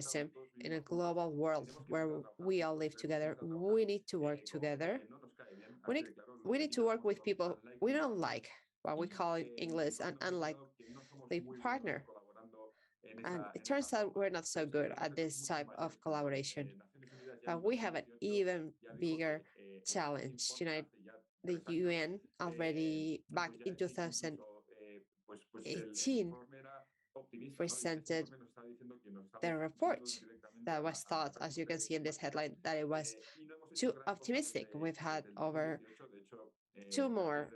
tourism in a global world where we all live together, we need to work together We need, we need to work with people we don't like, what we call in English an unlikely partner. And it turns out we're not so good at this type of collaboration. But we have an even bigger challenge. The UN already back in 2018 presented the report that was thought, as you can see in this headline, that it was too optimistic. We've had over two more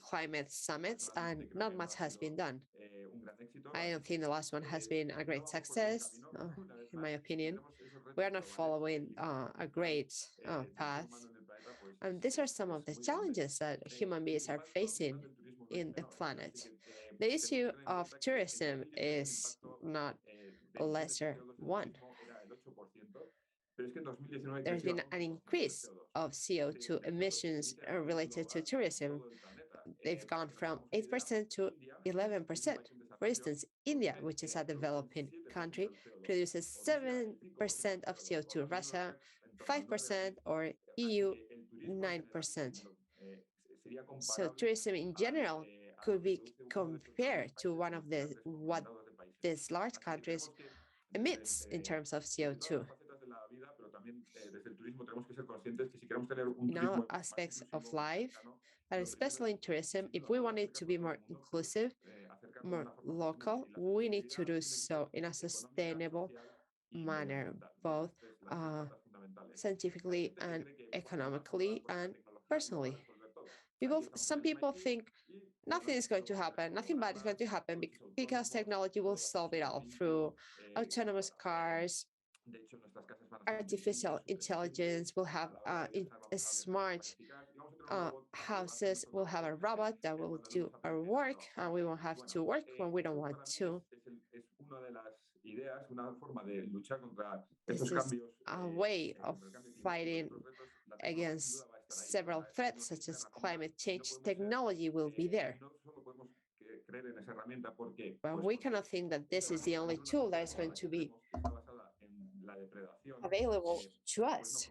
climate summits and not much has been done. I don't think the last one has been a great success, in my opinion. We are not following a great path. And these are some of the challenges that human beings are facing in the planet. The issue of tourism is not a lesser one. There's been an increase of CO2 emissions related to tourism. They've gone from 8% to 11%. For instance, India, which is a developing country, produces 7% of CO2, Russia 5%, or EU 9%. So tourism in general could be compared to one of what these large countries emits in terms of CO2. In all aspects of life, but especially in tourism, if we want it to be more inclusive, more local, we need to do so in a sustainable manner, both scientifically and economically and personally. Some people think nothing is going to happen, nothing bad is going to happen because technology will solve it all through autonomous cars, artificial intelligence, will have smart houses, will have a robot that will do our work, and we won't have to work when we don't want to. This is a way of fighting against several threats, such as climate change. Technology will be there. But we cannot think that this is the only tool that is going to be available to us.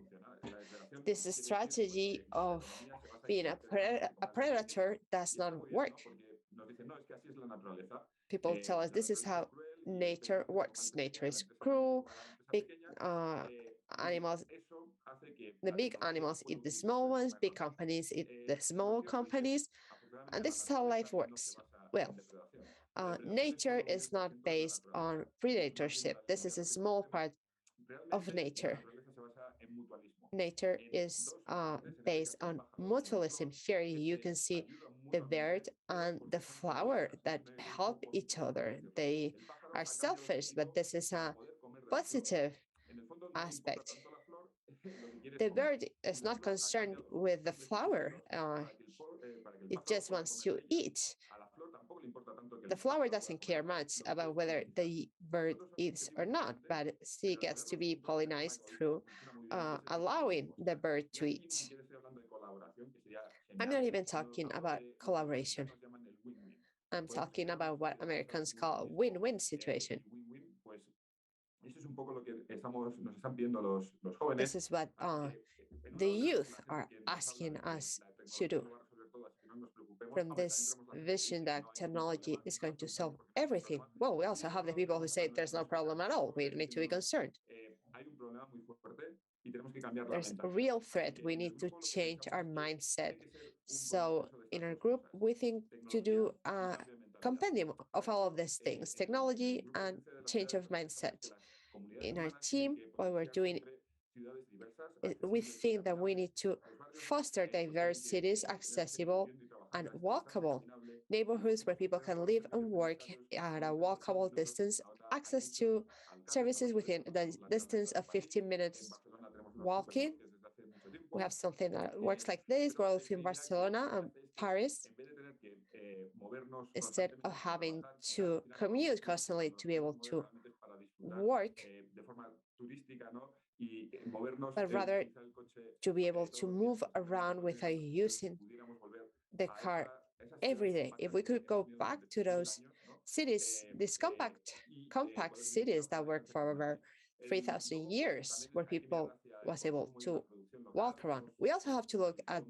This strategy of being a predator does not work. People tell us this is how nature works. Nature is cruel. Big animals, the big animals eat the small ones. Big companies eat the small companies, and this is how life works. Well, nature is not based on predatorship. This is a small part of nature. Nature is based on mutualism. Here you can see the bird and the flower that help each other. They are selfish, but this is a positive aspect. The bird is not concerned with the flower. It just wants to eat. The flower doesn't care much about whether the bird eats or not, but she gets to be pollinized through allowing the bird to eat. I'm not even talking about collaboration. I'm talking about what Americans call a win-win situation. This is what the youth are asking us to do. From this vision that technology is going to solve everything. Well, we also have the people who say there's no problem at all. We don't need to be concerned. There's a real threat. We need to change our mindset. So in our group, we think to do a compendium of all of these things, technology and change of mindset. In our team, what we're doing, we think that we need to foster diverse cities, accessible and walkable neighborhoods where people can live and work at a walkable distance, access to services within the distance of 15 minutes walking. We have something that works like this, both in Barcelona and Paris. Instead of having to commute constantly to be able to work, but rather to be able to move around without using the car every day. If we could go back to those cities, these compact cities that work for over 3,000 years, where people was able to walk around. We also have to look at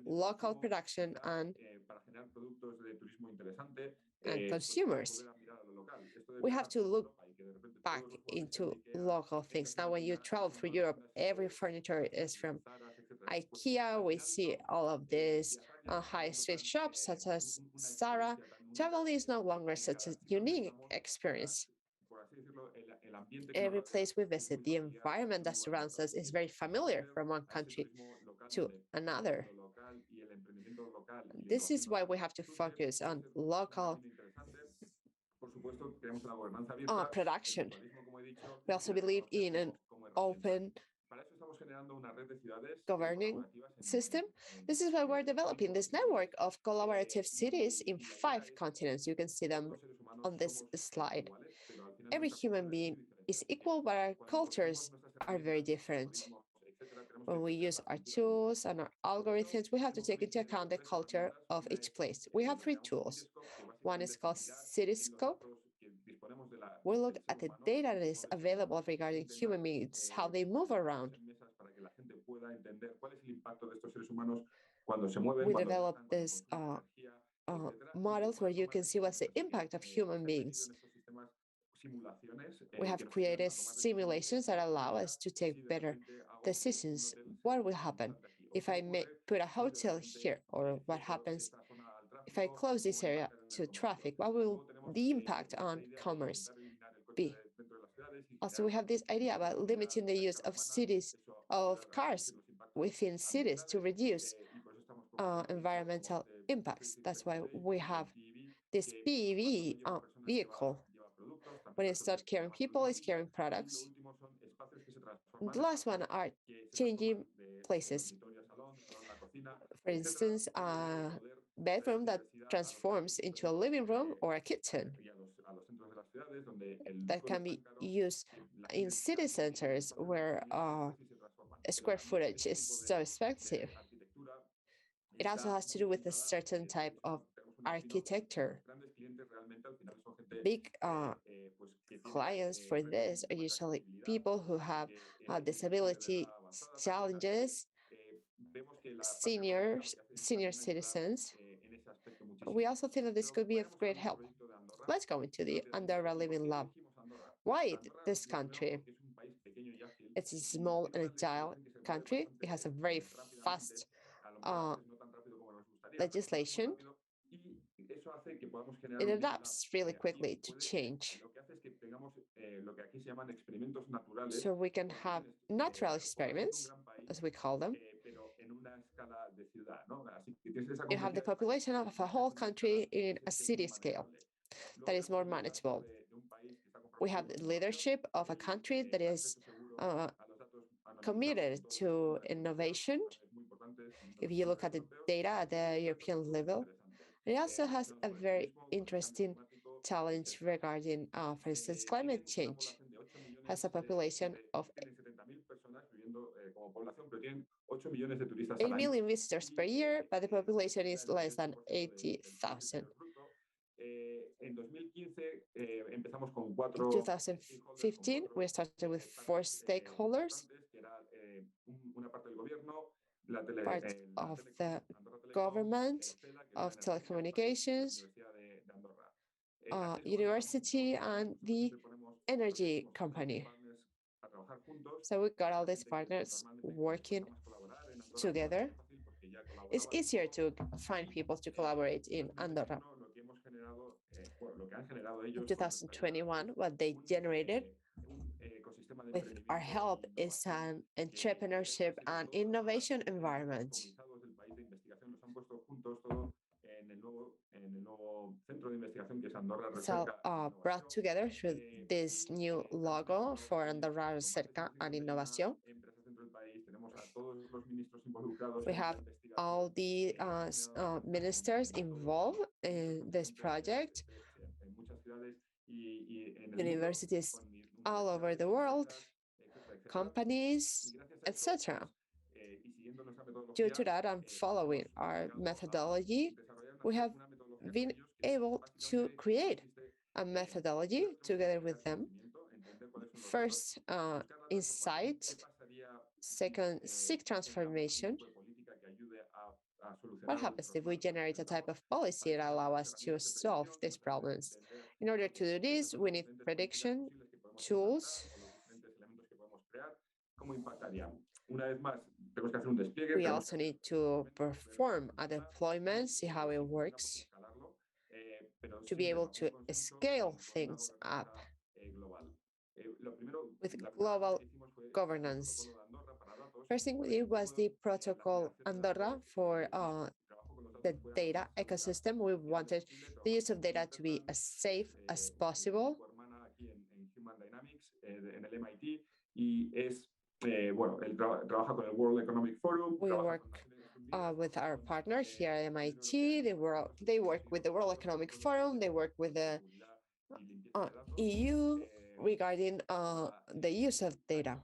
local production and consumers. We have to look back into local things. Now, when you travel through Europe, every furniture is from IKEA. We see all of these high street shops such as Zara. Travel is no longer such a unique experience. Every place we visit, the environment that surrounds us is very familiar from one country to another. This is why we have to focus on local production. We also believe in an open governing system. This is why we're developing this network of collaborative cities in 5 continents. You can see them on this slide. Every human being is equal, but our cultures are very different. When we use our tools and our algorithms, we have to take into account the culture of each place. We have 3 tools. One is called Cityscope. We look at the data that is available regarding human beings, how they move around. We develop this models where you can see what's the impact of human beings. We have created simulations that allow us to take better decisions. What will happen if I put a hotel here, or what happens if I close this area to traffic? What will the impact on commerce be? Also, we have this idea about limiting the use of cars within cities to reduce environmental impacts. That's why we have this PEV vehicle. When it's not carrying people, it's carrying products. The last one are changing places. For instance, a bedroom that transforms into a living room or a kitchen that can be used in city centers where square footage is so expensive. It also has to do with a certain type of architecture. Big clients for this are usually people who have disability challenges, senior citizens. We also think that this could be of great help. Let's go into the ANDORRA Living Lab. Why this country? It's a small and agile country. It has a very fast legislation. It adapts really quickly to change. So we can have natural experiments, as we call them. You have the population of a whole country in a city scale that is more manageable. We have the leadership of a country that is committed to innovation. If you look at the data at the European level, it also has a very interesting challenge regarding, for instance, climate change. Has a population of 8 million visitors per year, but the population is less than 80,000. In 2015, we started with 4 stakeholders, part of the government, of telecommunications, university, and the energy company. So we got all these partners working together. It's easier to find people to collaborate in Andorra. In 2021, what they generated with our help is an entrepreneurship and innovation environment. So brought together through this new logo for Andorra Cerca and Innovación. We have all the ministers involved in this project, universities all over the world, companies, etc. Due to that and following our methodology, we have been able to create a methodology together with them. First, insight Second, seek transformation. What happens if we generate a type of policy that allow us to solve these problems? In order to do this, we need prediction tools. We also need to perform a deployment, see how it works, to be able to scale things up with global governance. First thing we did was the protocol Andorra for the data ecosystem. We wanted the use of data to be as safe as possible. We work with our partner here at MIT. They work with the World Economic Forum. They work with the EU regarding the use of data.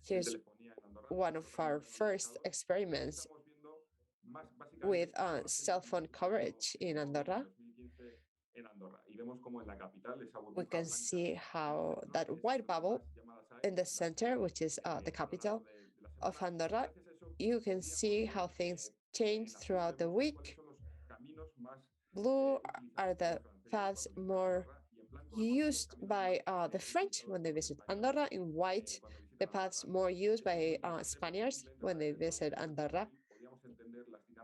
Here's one of our first experiments with cell phone coverage in Andorra. We can see how that white bubble in the center, which is the capital of Andorra, you can see how things change throughout the week. Blue are the paths more used by the French when they visit Andorra. In white, the paths more used by Spaniards when they visit Andorra.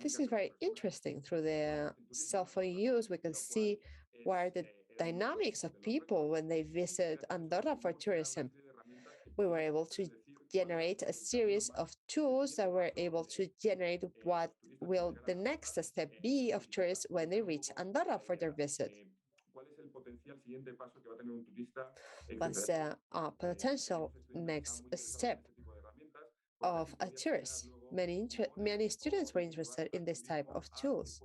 This is very interesting. Through the cell phone use, we can see what are the dynamics of people when they visit Andorra for tourism. We were able to generate a series of tools that were able to generate what will the next step be of tourists when they reach Andorra for their visit. What's the potential next step of a tourist? Many students were interested in this type of tools.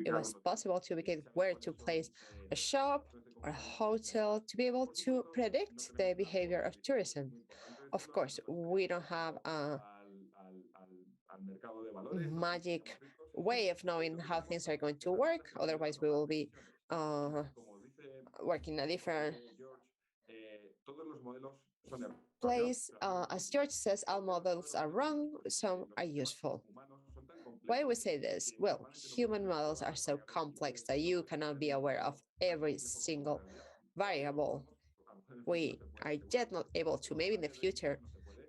It was possible to indicate where to place a shop or a hotel to be able to predict the behavior of tourism. Of course, we don't have a magic way of knowing how things are going to work. Otherwise, we will be working a different place. As George says, all models are wrong, some are useful. Why do we say this? Well, human models are so complex that you cannot be aware of every single variable. We are yet not able to. Maybe in the future,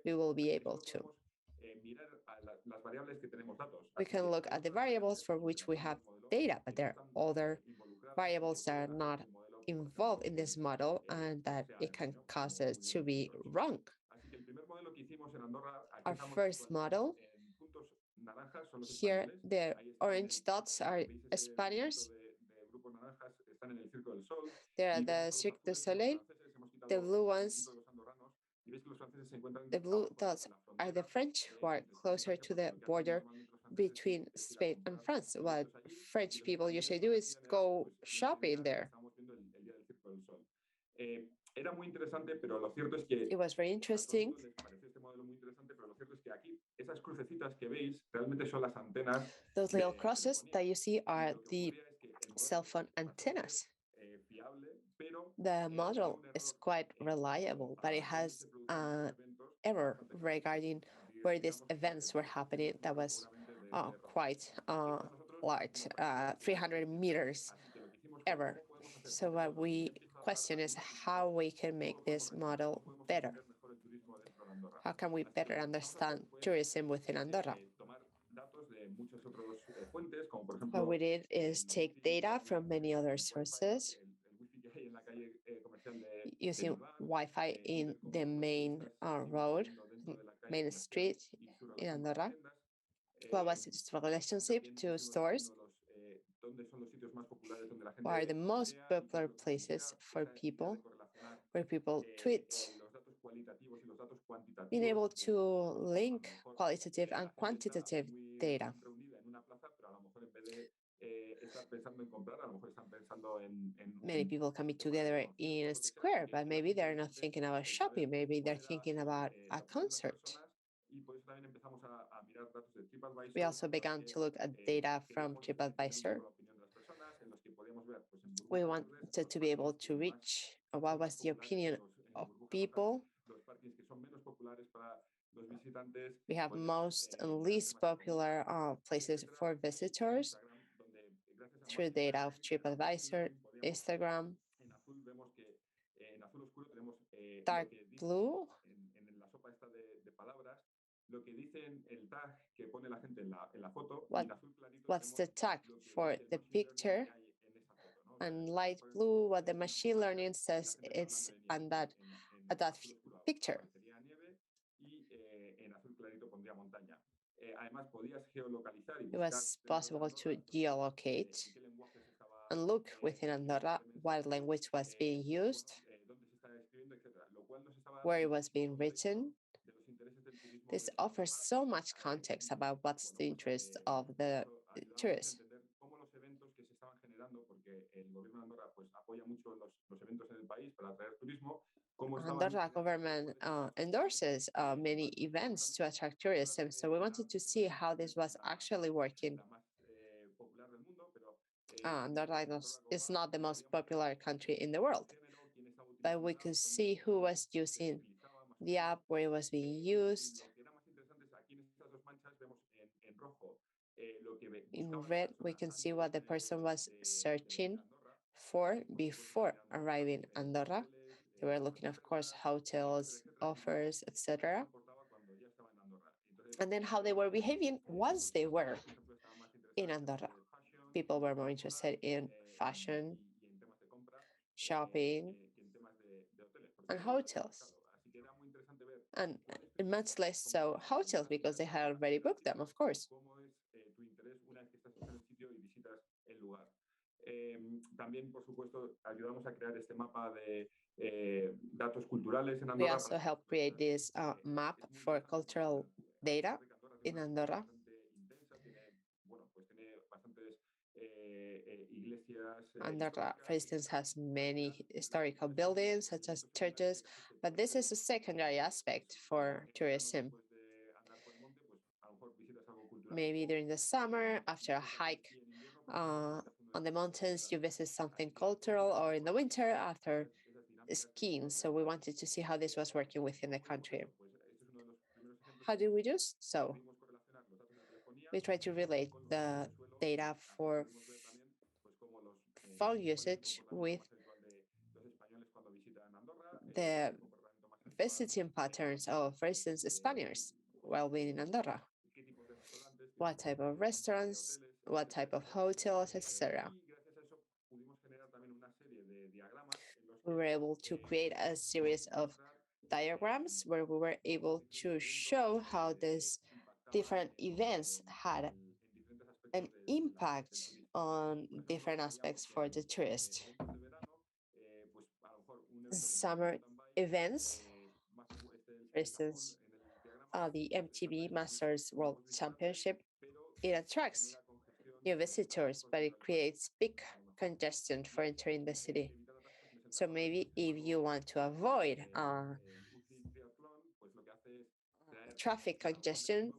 we will be able to. We can look at the variables for which we have data, but there are other variables that are not involved in this model and that it can cause us to be wrong. Our first model, here the orange dots are Spaniards. They are the Cirque du Soleil. The blue ones, the blue dots are the French, who are closer to the border between Spain and France. What French people usually do is go shopping there. It was very interesting. Those little crosses that you see are the cell phone antennas. The model is quite reliable, but it has an error regarding where these events were happening. That was quite large, 300 meters error. So what we question is how we can make this model better. How can we better understand tourism within Andorra? What we did is take data from many other sources using Wi-Fi in the main road, main street in Andorra. What was its relationship to stores? What are the most popular places for people, where people tweet? Being able to link qualitative and quantitative data. Many people can be together in a square, but maybe they're not thinking about shopping. Maybe they're thinking about a concert. We also began to look at data from TripAdvisor We wanted to be able to reach what was the opinion of people. We have most and least popular places for visitors through data of TripAdvisor, Instagram. Dark blue, what, what's the tag for the picture, and light blue, what the machine learning says it's on that picture. It was possible to geolocate and look within Andorra what language was being used, where it was being written. This offers so much context about what's the interest of the tourists. Andorra government endorses many events to attract tourism, so we wanted to see how this was actually working. Andorra is not the most popular country in the world, but we could see who was using the app, where it was being used. In red, we can see what the person was searching for before arriving Andorra. They were looking, of course, hotels, offers, etc. And then how they were behaving once they were in Andorra. People were more interested in fashion, shopping, and hotels. And much less so hotels, because they had already booked them, of course. We also help create this map for cultural data in Andorra. Andorra, for instance, has many historical buildings, such as churches, but this is a secondary aspect for tourism. Maybe during the summer, after a hike on the mountains, you visit something cultural, or in the winter, after skiing. So we wanted to see how this was working within the country. How do we do so? We try to relate the data for phone usage with the visiting patterns of, for instance, Spaniards while being in Andorra. What type of restaurants, what type of hotels, etc. We were able to create a series of diagrams where we were able to show how these different events had an impact on different aspects for the tourist. Summer events, for instance, the MTB Masters World Championship, it attracts new visitors, but it creates big congestion for entering the city. So maybe if you want to avoid traffic congestion,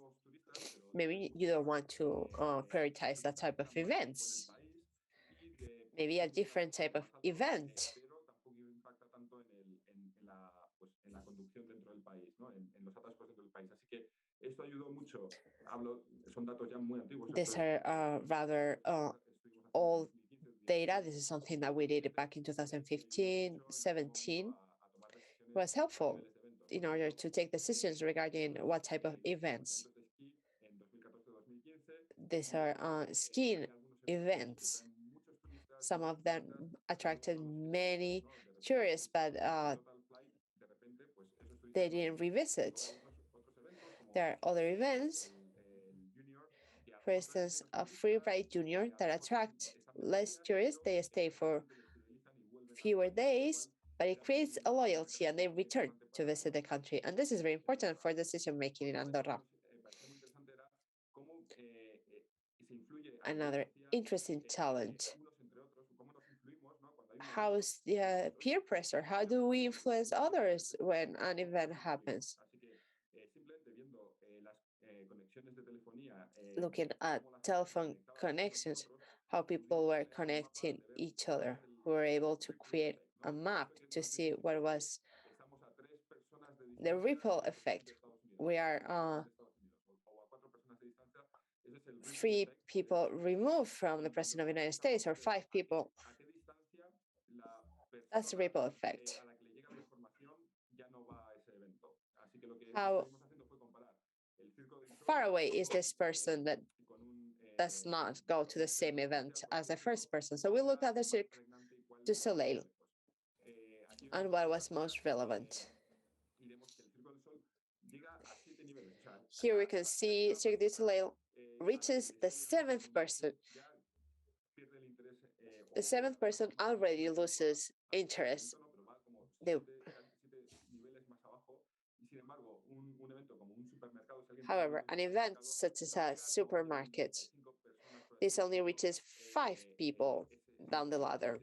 maybe you don't want to prioritize that type of events. Maybe a different type of event. These are rather old data. This is something that we did back in 2015, 17. It was helpful in order to take decisions regarding what type of events. These are skiing events. Some of them attracted many tourists, but they didn't revisit. There are other events, for instance, a free ride junior that attract less tourists. They stay for fewer days, but it creates a loyalty and they return to visit the country. And this is very important for decision making in Andorra. Another interesting challenge. How's the peer pressure? How do we influence others when an event happens? Looking at telephone connections, how people were connecting each other. We were able to create a map to see what was the ripple effect. We are 3 people removed from the president of the United States, or 5 people. That's the ripple effect. How far away is this person that does not go to the same event as the first person? So we look at the Cirque du Soleil and what was most relevant. Here we can see Cirque du Soleil reaches the 7th person. The 7th person already loses interest. However, an event such as a supermarket, this only reaches 5 people down the ladder.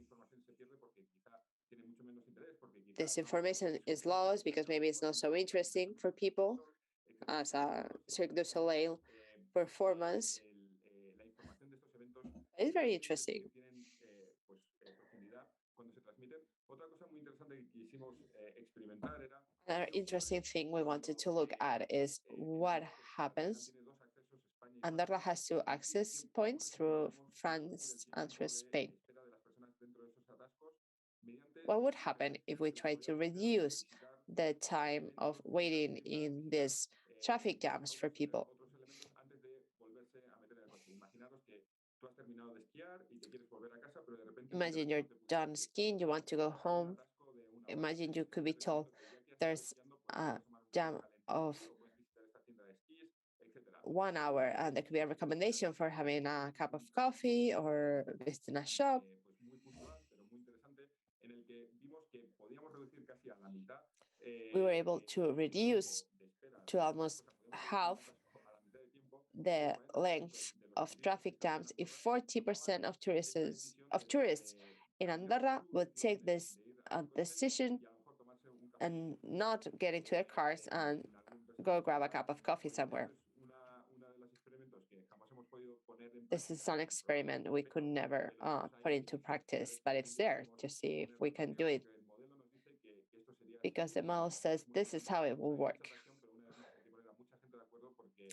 This information is lost because maybe it's not so interesting for people as a Cirque du Soleil performance. It's very interesting. Another interesting thing we wanted to look at is what happens. Andorra has 2 access points through France and through Spain. What would happen if we try to reduce the time of waiting in these traffic jams for people? Imagine you're done skiing, you want to go home. Imagine you could be told there's a jam of 1 hour, and there could be a recommendation for having a cup of coffee or visiting a shop. We were able to reduce to almost half the length of traffic jams if 40% of tourists in Andorra would take this decision and not get into their cars and go grab a cup of coffee somewhere. This is an experiment we could never put into practice, but it's there to see if we can do it, because the model says this is how it will work.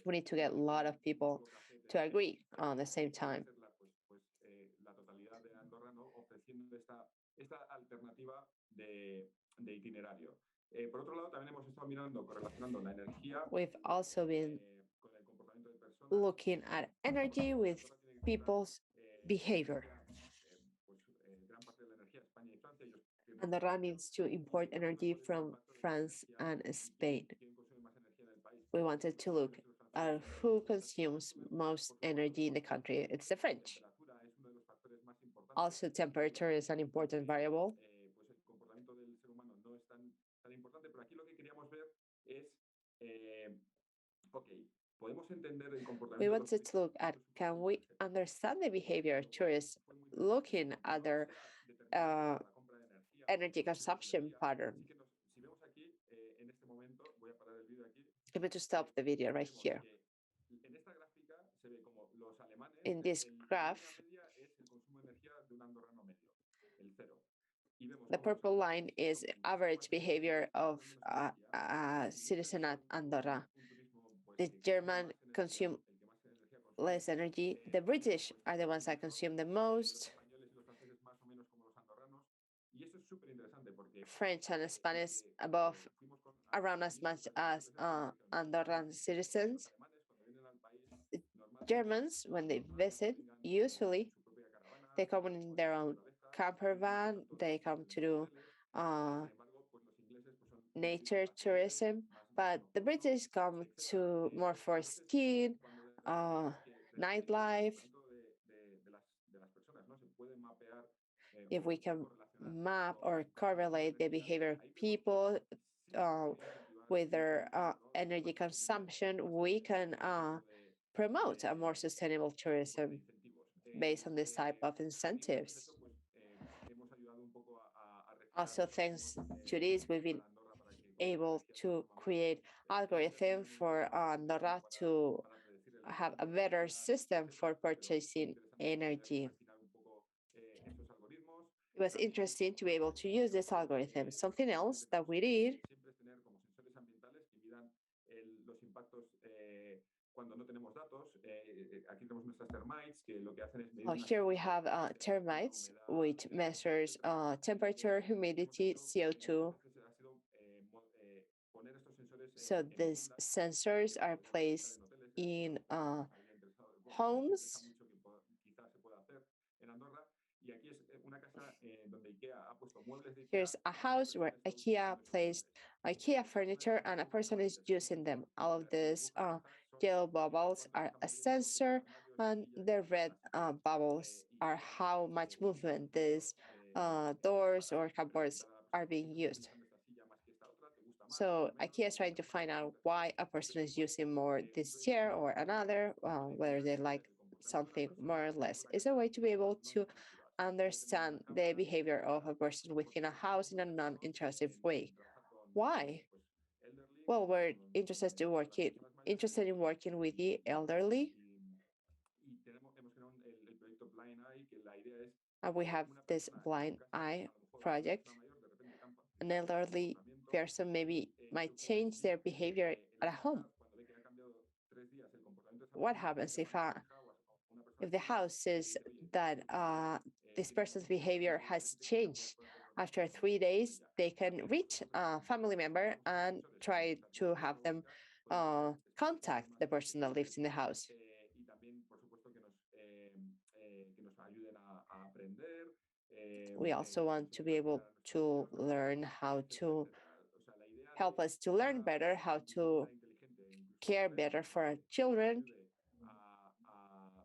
We need to get a lot of people to agree on the same time. We've also been looking at energy with people's behavior. Andorra needs to import energy from France and Spain. We wanted to look at who consumes most energy in the country. It's the French. Also, temperature is an important variable. We wanted to look at, can we understand the behavior of tourists looking at their energy consumption pattern? I'm going to stop the video right here. In this graph, the purple line is average behavior of a citizen at Andorra. The German consume less energy. The British are the ones that consume the most. French and Spanish above, around as much as Andorran citizens. The Germans, when they visit, usually they come in their own camper van. They come to do nature tourism, but the British come to more for skiing, nightlife. If we can map or correlate the behavior of people with their energy consumption, we can promote a more sustainable tourism based on this type of incentives. Also, thanks to this, we've been able to create algorithm for Andorra to have a better system for purchasing energy. It was interesting to be able to use this algorithm. Something else that we did. siempre es tener como sensores ambientales que midan los impactos cuando no tenemos datos. Aquí tenemos nuestras termites que lo que hacen es medir una Here we have la termites, humedad. which measures temperature, humidity, CO2. Entonces ha sido poner estos sensores So en these viviendas sensors are que pueden estar placed en hoteles. in Estaría interesado, bueno, me interesa homes. mucho que quizás se pueda hacer en Andorra. Y aquí es una casa donde IKEA ha puesto muebles de IKEA Here's a y cómo house where detectan estos IKEA placed sensores. IKEA Es una furniture casa and a muy, muy person is interesante. using them. All of Los these buffers estas son yellow bubbles cuánto se are está a moviendo los sensor, armarios, and sillas the red así que, bubbles y are bueno, how much muchos movement these doors para or preguntar cupboards a la are persona, oye, being ¿estás used. utilizando esta silla más que esta otra? ¿Te gusta más? ¿Te So gusta menos? IKEA ¿Te is trying gusta to más? find out Preguntas así. why a Entonces person is después, using more un this proyecto que chair hemos or hecho another, whether they es like el comportamiento de las something personas more or dentro less. de una It's a casa way to be able to no intrusiva. Tenemos understand unas the cámaras behavior of a para person within a fotos house in a muy avanzados non-intrusive way. en trabajar con Why? pues, elderly, Well, we're con las personas mayores interested in working with the elderly, hemos creado el proyecto Blind Eye, que la idea es and we have una this persona en su blind casa, eye a lo mejor una project. persona mayor de repente An cambia su elderly comportamiento person maybe might change y their behavior en at esa home. casa, cuando ve que ha cambiado 3 días el comportamiento de esa What persona, happens llama a su pareja o a una persona if the externa house y le says dice, oye, that this tienes un person's comportamiento behavior muy has diferente, quizás changed? puedas tener una After conversación 3 days, con ella. they Y can hacemos reach cosas a como family member con estos and sensores, con try nuestra to inteligencia have them robótica, podemos hacer contact estrategias the más person that lives inteligentes in the house. y también, por supuesto, que nos ayuden a aprender, We also want to be enseñar a able cuidar a nuestros to perros, learn how etcétera, to etcétera. O sea, la idea help de us to learn better, how vivienda to inteligente, incluso care hogares better for our inteligentes, que nos children, ayude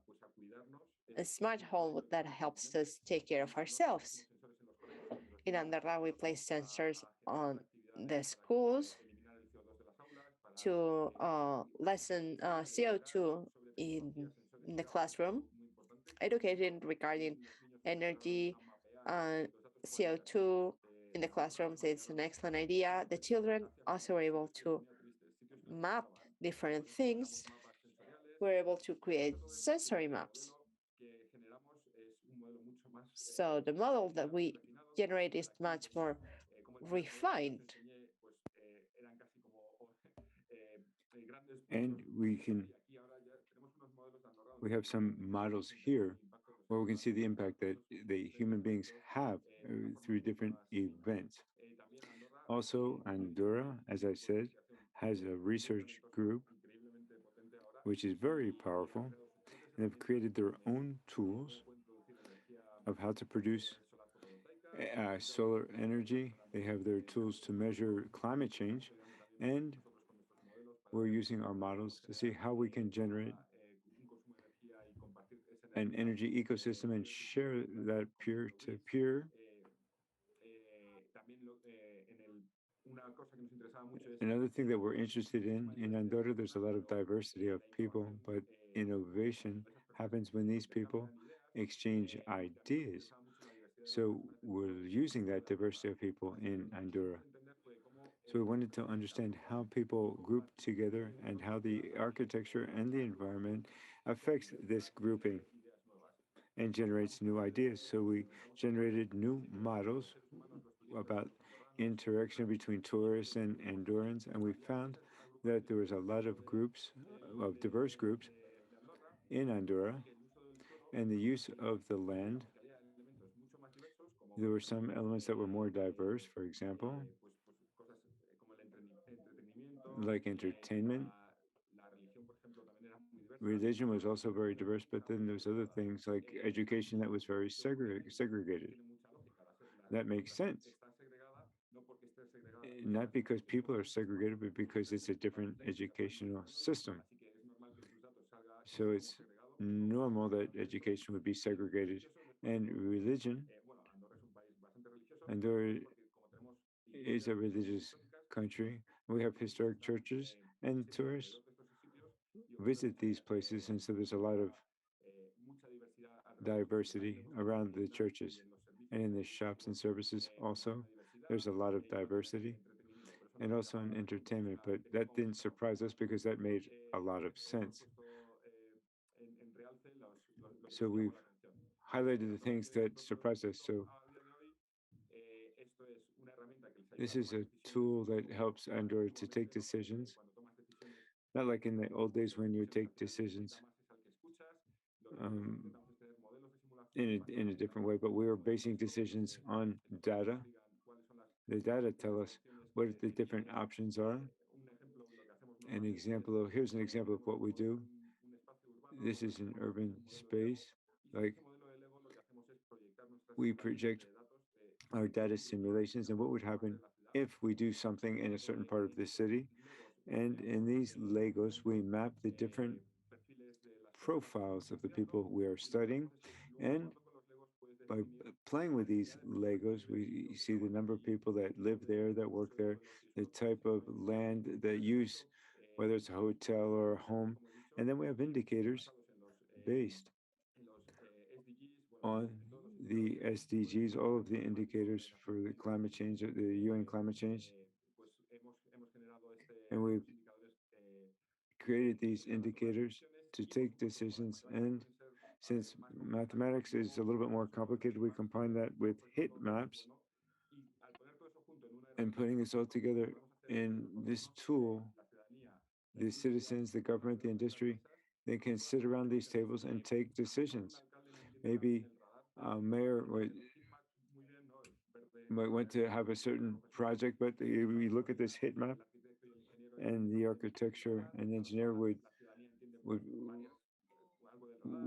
pues a cuidarnos, a smart es para home ello, es that para nuestros helps clientes. us take care of En Andorra ourselves. pusimos sensores en los colegios porque lo In estimamos Andorra, we place sensors para generar on actividades, the para schools eliminar el CO2 de las aulas, para to educar lessen educar CO2 sobre tecnología, sensores in y the datos, que es classroom, algo muy importante. educating Eso, regarding los niños empezaron energy a mapear and los datos cualitativos CO2 in the de Andorra, classrooms. It's an mapearon excellent idea. The children hacia also were afuera able sitios que les to ponía tristes, sitios que les map gustaban. different Por eso things. generamos mapas sensoriales. We're able to Y create todo esto hace sensory que el maps. modelo que generamos es un modelo mucho más So the model that muy we refinado. Tenemos generate is cosas aquí, much more como el primer modelo que os refined. enseñé, pues eran casi como grandes And puntos we de sol can y aquí ahora ya tenemos unos modelos de Andorra we donde have some realmente models podemos entender here el impacto de los where we can sistemas see the climáticos impact that the versus human el beings resto have de una forma through mucho different más limpia. events. También Andorra Also, lo hizo muy Andorra, bien as I porque said, es que hace has a muy research talentoso, group increíblemente potente ahora which is very y han powerful. creado sus propias They've herramientas created their de own tools cómo pueden producir energía of how to produce solar fotovoltaica y todo solar esto lo estamos energy. mejorando They have their tools to measure climate estamos change, ayudando también and nosotros con nuestros modelos para we're ver using our cómo podemos models to see generar how we can generate un consumo de energía y compartir esa an energía energy ecosystem and share that peer to peer. también una cosa que nos interesaba mucho es Another thing that we're tenemos interested muchísima in diversidad de Andorra, there's a personas, lot of pero diversity of la people, innovación, but bueno, cuando innovation esas personas happens when these people intercambian ideas, exchange y a mí me ideas. interesaba mucho la diversidad de las So personas we're dentro using de that la Andorra. diversity of people Así que in lo que quisimos Andorra. entender fue cómo So we las wanted to personas understand interactúan how y people cómo group van together and construyendo how the ideas architecture para and the desarrollar environment esa affects this diversidad y grouping generar ideas nuevas. and generates Empezamos new ideas. So we implementamos generated new sí que los models seres humanos, los turistas, about los andorranos, interaction between tourists and Andorrans, and we había found muchos grupos that there was a diferentes lot dentro of groups, of diverse groups Andorra in Andorra, que el uso del suelo and the use y of the land. digamos que había elementos mucho más diversos como There por were some ejemplo elements that were more diverse, for example, pues cosas como el entretenimiento, like entertainment. la religión por ejemplo también era muy diversa, Religion was todo also esto very también diverse, but está muy then there's other interconectado. things like education that was very ¿Qué ocurre? segregated. Tiene mucha lógica. That makes Educación sense. está segregada no porque esté segregada la Not sociedad, because sino people are porque segregated, but because it's a different culturalmente se está educational normalizando. system. Así que es normal que tus datos salga So como it's segregado, pero normal that ante esto, education would be segregated. religioso después And religion, bueno, Andorra es un país bastante religioso, Andorra porque como tenemos is iglesias a religiosas religious históricas, country. We los have turistas historic están churches, and siempre tourists alrededor de estos sitios y ocurre visit these places, and so there's a lot of mucha diversidad alrededor de ellos. También diversity vemos que en las around the tiendas y churches. en los And servicios in que the hay, shops and services muchísima also, diversidad there's a lot of y también en diversity, entretenimiento. Pero eso no and nos also in llamaba la atención porque es entertainment. una But arquitectura that didn't convencional. surprise us because that made a lot of Hemos sense. puesto realce lo que So nos llamó we've la atención. highlighted the Para things que that os lo surprised us. resumo So a día de hoy, This is a tool that helps Andorra to take decisions, not like in the old days when you take decisions um, in a different way, but we were basing decisions on data. The data tell us what the different options are. Here's an example of what we do. This is an urban space. Like we project our data simulations and what would happen if we do something in a certain part of the city. And in these Legos, we map the different profiles of the people we are studying. And by playing with these Legos, we see the number of people that live there, that work there, the type of land that use, whether it's a hotel or a home. And then we have indicators based on the SDGs, all of the indicators for the climate change, the UN climate change. And we've created these indicators to take decisions. And since mathematics is a little bit more complicated, we combine that with heat maps and putting this all together in this tool. The citizens, the government, the industry, they can sit around these tables and take decisions. Maybe a mayor might want to have a certain project, but we look at this heat map and the architecture and engineer would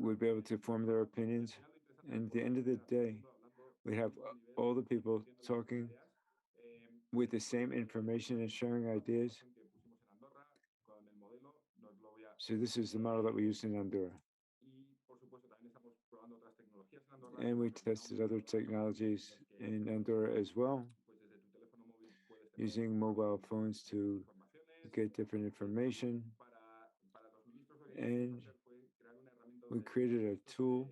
would be able to form their opinions. And at the end of the day, we have all the people talking with the same information and sharing ideas. So this is the model that we use in Andorra. And we tested other technologies in Andorra as well, using mobile phones to get different information. And we created a tool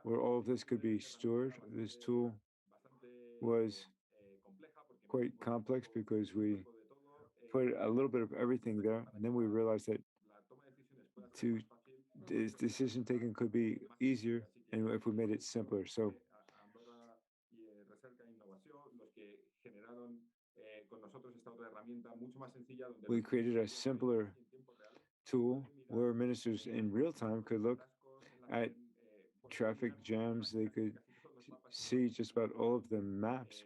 where all of this could be stored. This tool was quite complex because we put a little bit of everything there, and then we realized that to this decision taking could be easier, and if we made it simpler. So we created a simpler tool where ministers in real time could look at traffic jams. They could see just about all of the maps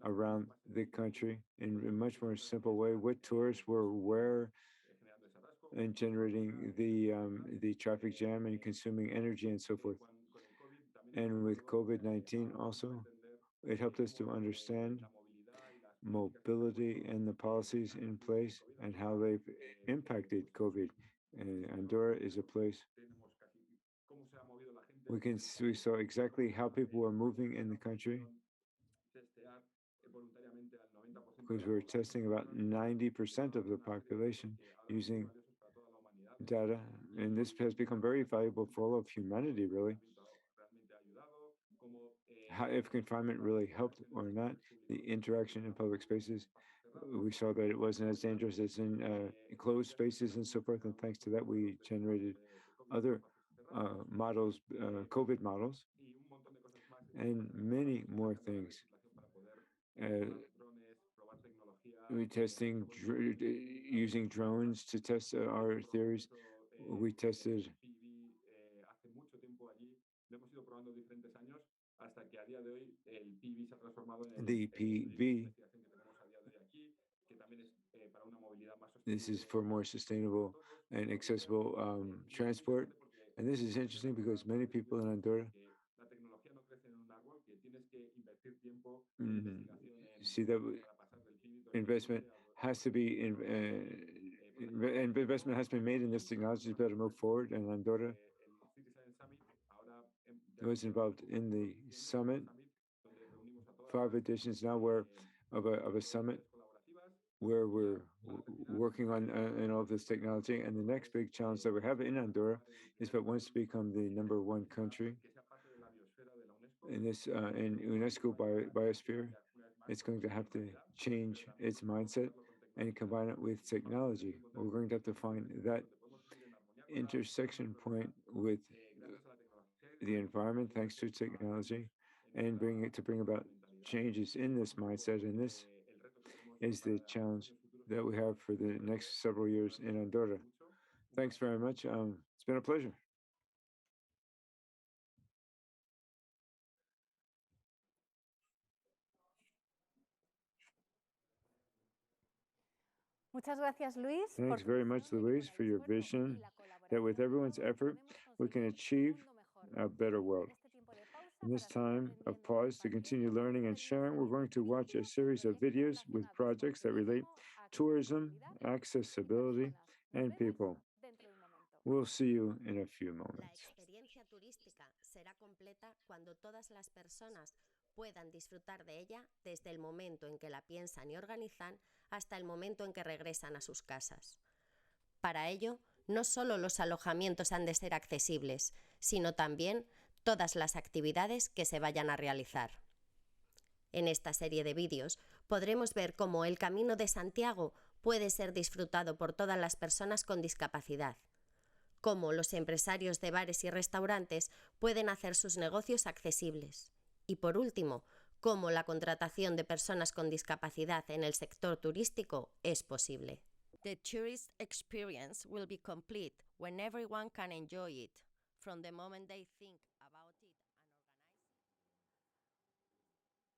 around the country in a much more simple way. What tourists were where and generating the traffic jam and consuming energy and so forth. And with COVID-19 also, it helped us to understand mobility and the policies in place and how they've impacted COVID. And Andorra is a place we saw exactly how people were moving in the country because we were testing about 90% of the population using data, and this has become very valuable for all of humanity, really. How, if confinement really helped or not, the interaction in public spaces, we saw that it wasn't as dangerous as in closed spaces and so forth. And thanks to that, we generated other models, COVID models, and many more things. Uh, we testing using drones to test our theories. We tested the PV. This is for more sustainable and accessible transport. And this is interesting because many people in Andorra mm, see that investment has to be investment has been made in this technology to better move forward. And Andorra was involved in the summit, 5 editions now, where of a summit where we're working on in all this technology. And the next big challenge that we have in Andorra is that wants to become the #1 country in this in UNESCO biosphere. It's going to have to change its mindset and combine it with technology. We're going to have to find that intersection point with the environment thanks to technology and bring about changes in this mindset, and this is the challenge that we have for the next several years in Andorra. Thanks very much. It's been a pleasure. Muchas gracias, Luis. Thanks very much, Luis, for your vision that with everyone's effort, we can achieve a better world. In this time of pause to continue learning and sharing, we're going to watch a series of videos with projects that relate tourism, accessibility, and people. We'll see you in a few La moments. experiencia turística será completa cuando todas las personas puedan disfrutar de ella desde el momento en que la piensan y organizan hasta el momento en que regresan a sus casas. Para ello, no solo los alojamientos han de ser accesibles, sino también todas las actividades que se vayan a realizar. En esta serie de vídeos podremos ver cómo el Camino de Santiago puede ser disfrutado por todas las personas con discapacidad, cómo los empresarios de bares y restaurantes pueden hacer sus negocios accesibles y, por último, cómo la contratación de personas con discapacidad en el sector turístico es posible. The tourist experience will be complete when everyone can enjoy it, from the moment they think about it and organize.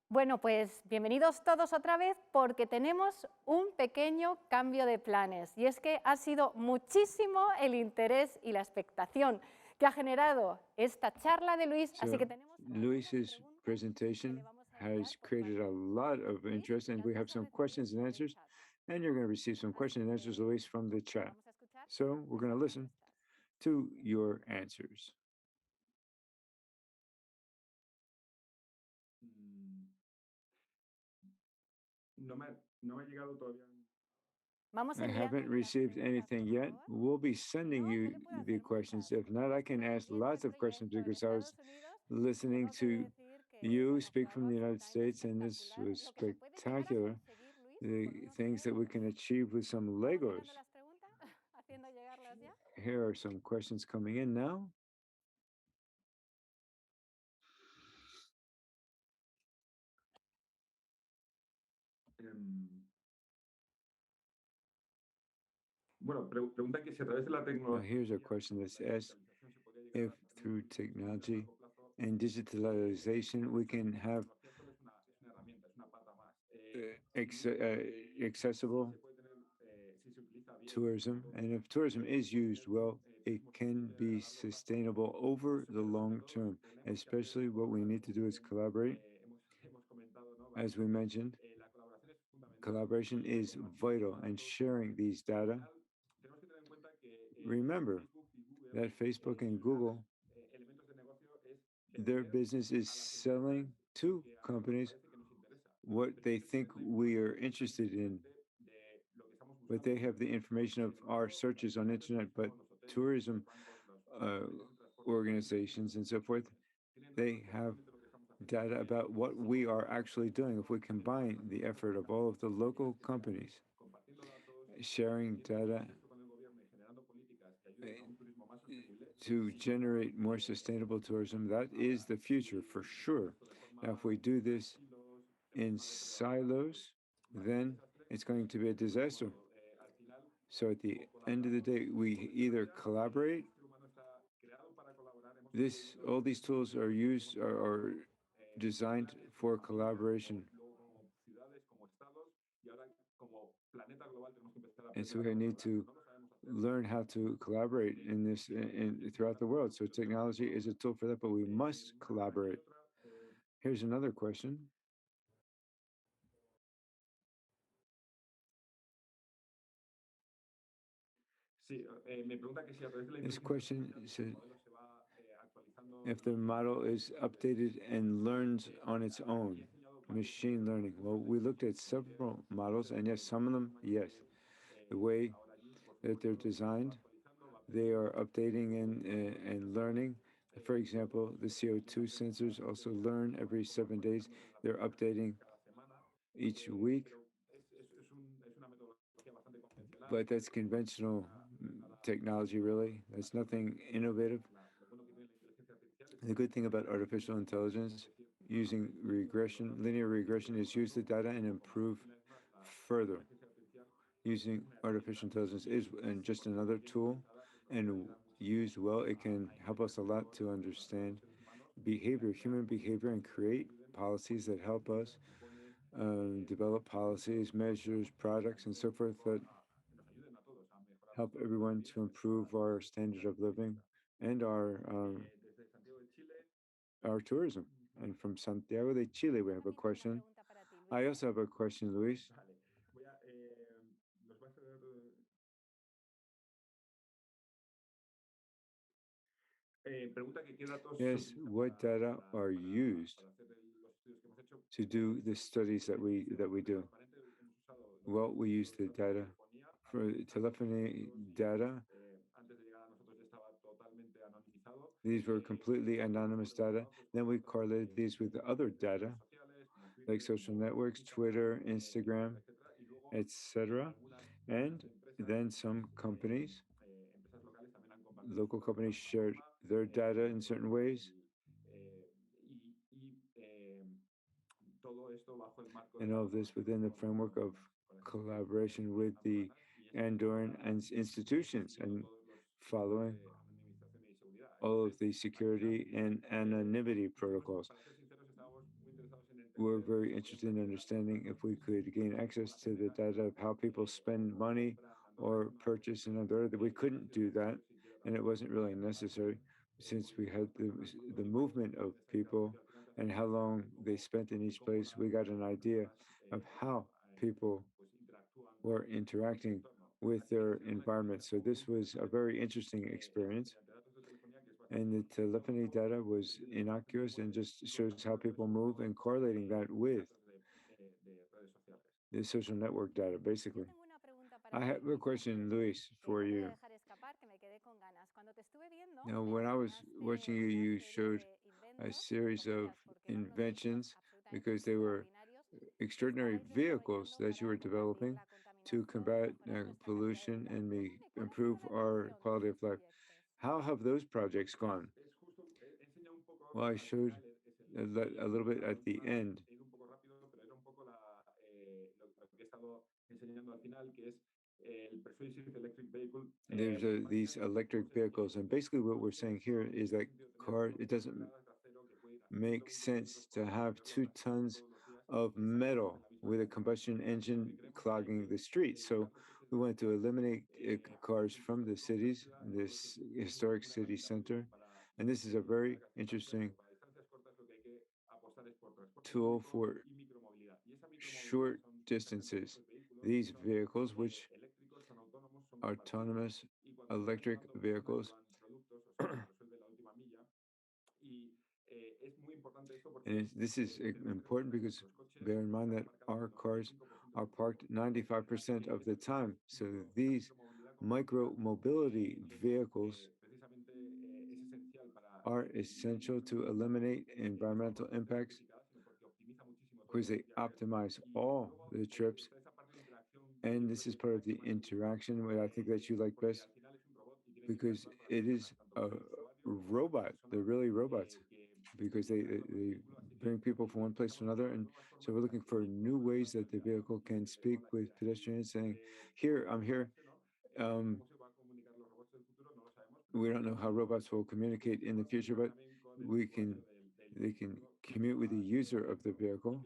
Bueno, pues bienvenidos todos otra vez porque tenemos un pequeño cambio de planes y es que ha sido muchísimo el interés y la expectación que ha generado esta charla de Luis, así que tenemos Luis's presentation has created a lot of interest, and we have some questions and answers, and you're going to receive some questions and answers, Luis, from the chat. So we're going to listen to your answers. No me ha llegado todavía. I haven't received anything yet. We'll be sending you the questions. If not, I can ask lots of questions because I was listening to you speak from the United States, and this was spectacular. The things that we can achieve with some Legos. Here are some questions coming in now. Pregunta que si a través de la tecnología. Here's a question that says, if through technology and digitalization we can have accessible tourism, and if tourism is used well, it can be sustainable over the long term. Especially what we need to do is collaborate. As we mentioned, collaboration is vital, and sharing these data. Remember that Facebook and Google, their business is selling to companies what they think we are interested in. But they have the information of our searches on internet, but tourism organizations and so forth, they have data about what we are actually doing. If we combine the effort of all of the local companies sharing data to generate more sustainable tourism, that is the future for sure. Now, if we do this in silos, then it's going to be a disaster. So at the end of the day, we either collaborate. All these tools are designed for collaboration. And so we need to learn how to collaborate in this throughout the world. So technology is a tool for that, but we must collaborate. Here's another question. This question said, if the model is updated and learns on its own, machine learning. Well, we looked at several models, and yes, some of them, yes. The way that they're designed, they are updating and learning. For example, the CO2 sensors also learn every 7 days. They're updating each week. But that's conventional technology, really. That's nothing innovative. The good thing about artificial intelligence, using regression, linear regression, is use the data and improve further. Using artificial intelligence is and just another tool, and used well, it can help us a lot to understand behavior, human behavior, and create policies that help us develop policies, measures, products, and so forth that help everyone to improve our standard of living and our tourism. And from Santiago de Chile, we have a question. I also have a question, Luis. Yes, what data are used to do the studies that we do? Well, we use the data for telephony data. These were completely anonymous data. Then we correlated these with other data, like social networks, Twitter, Instagram, etc. And then some companies, local companies, shared their data in certain ways. And all of this within the framework of collaboration with the Andorran institutions and following all of the security and anonymity protocols. We're very interested in understanding if we could gain access to the data of how people spend money or purchase in Andorra. That we couldn't do that, and it wasn't really necessary since we had the movement of people and how long they spent in each place. We got an idea of how people were interacting with their environment. So this was a very interesting experience. And the telephony data was innocuous and just shows how people move and correlating that with the social network data, basically. I have a question, Luis, for you. Now, when I was watching you, you showed a series of inventions because they were extraordinary vehicles that you were developing to combat pollution and improve our quality of life. How have those projects gone? Well, I showed a little bit at the end. There's these electric vehicles, and basically what we're saying here is that it doesn't make sense to have 2 tons of metal with a combustion engine clogging the streets. So we want to eliminate cars from the cities, this historic city center. And this is a very interesting tool for short distances. These vehicles, which autonomous electric vehicles, and this is important because bear in mind that our cars are parked 95% of the time. So these micro mobility vehicles are essential to eliminate environmental impacts because they optimize all the trips. And this is part of the interaction that I think that you like best because it is a robot. They're really robots because they bring people from one place to another. And so we're looking for new ways that the vehicle can speak with pedestrians saying, here, I'm here. We don't know how robots will communicate in the future, but they can commute with the user of the vehicle.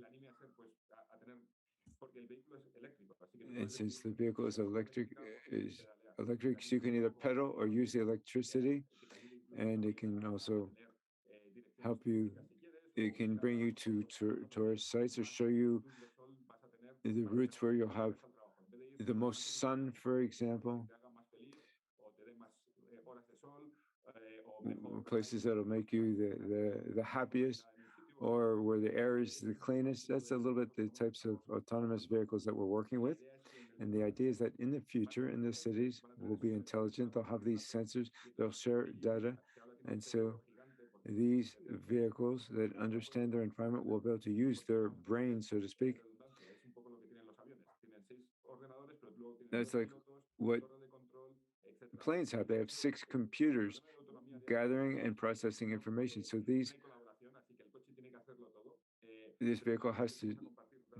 And since the vehicle is electric, so you can either pedal or use the electricity, and it can also help you. It can bring you to tourist sites or show you the routes where you'll have the most sun, for example, places that'll make you the happiest, or where the air is the cleanest. That's a little bit the types of autonomous vehicles that we're working with. And the idea is that in the future, in the cities, will be intelligent. They'll have these sensors, they'll share data. And so these vehicles that understand their environment will be able to use their brain, so to speak. That's like what planes have. They have 6 computers gathering and processing information. So these this vehicle has to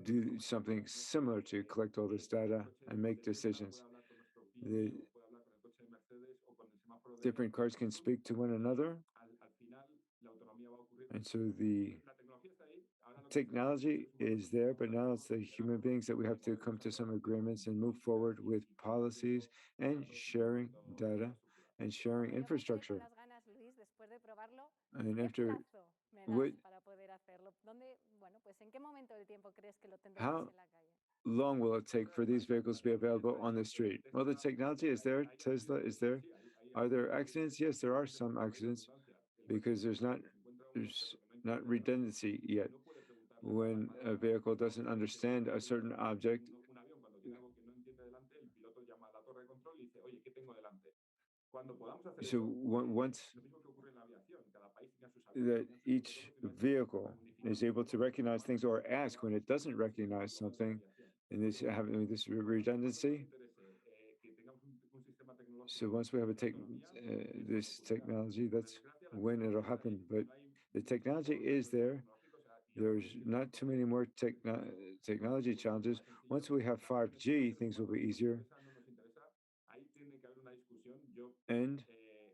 do something similar to collect all this data and make decisions. The different cars can speak to one another, and so the technology is there, but now it's the human beings that we have to come to some agreements and move forward with policies and sharing data and sharing Todavía me quedo infrastructure. con las ganas, Luis, después de probarlo. And ¿Qué after plazo me das what, para poder hacerlo? ¿Dónde, bueno, pues en qué momento del tiempo crees que lo tendremos how en la calle? long will it take for these vehicles to be available on the street? Well, the technology is there. Tesla is there. Are there accidents? Yes, there are some accidents because there's not redundancy yet. When a vehicle doesn't understand a certain object, so once that each vehicle is able to recognize things or ask when it doesn't recognize something, and this having this redundancy. So once we have this technology, that's when it'll happen. But the technology is there. There's not too many more technology challenges. Once we have 5G, things will be easier.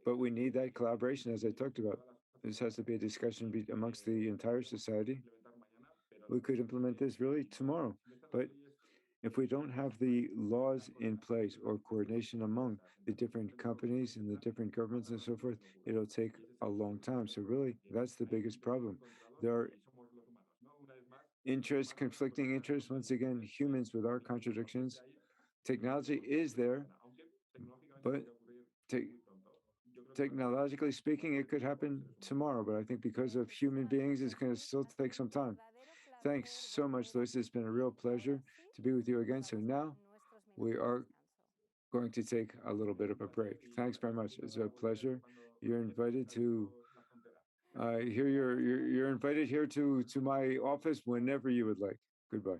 But we need that collaboration, as I talked about. This has to be a discussion amongst the entire society. We could implement this really tomorrow, but if we don't have the laws in place or coordination among the different companies and the different governments and so forth, it'll take a long time. So really, that's the biggest problem. There are conflicting interests, once again, humans with our contradictions. Technology is there, but technologically speaking, it could happen tomorrow. But I think because of human beings, it's going to still take some time. Thanks so much, Luis. It's been a real pleasure to be with you again. So now we are going to take a little bit of a break. Thanks very much. It's a pleasure. You're invited to you're invited here to my office whenever you would like. Goodbye.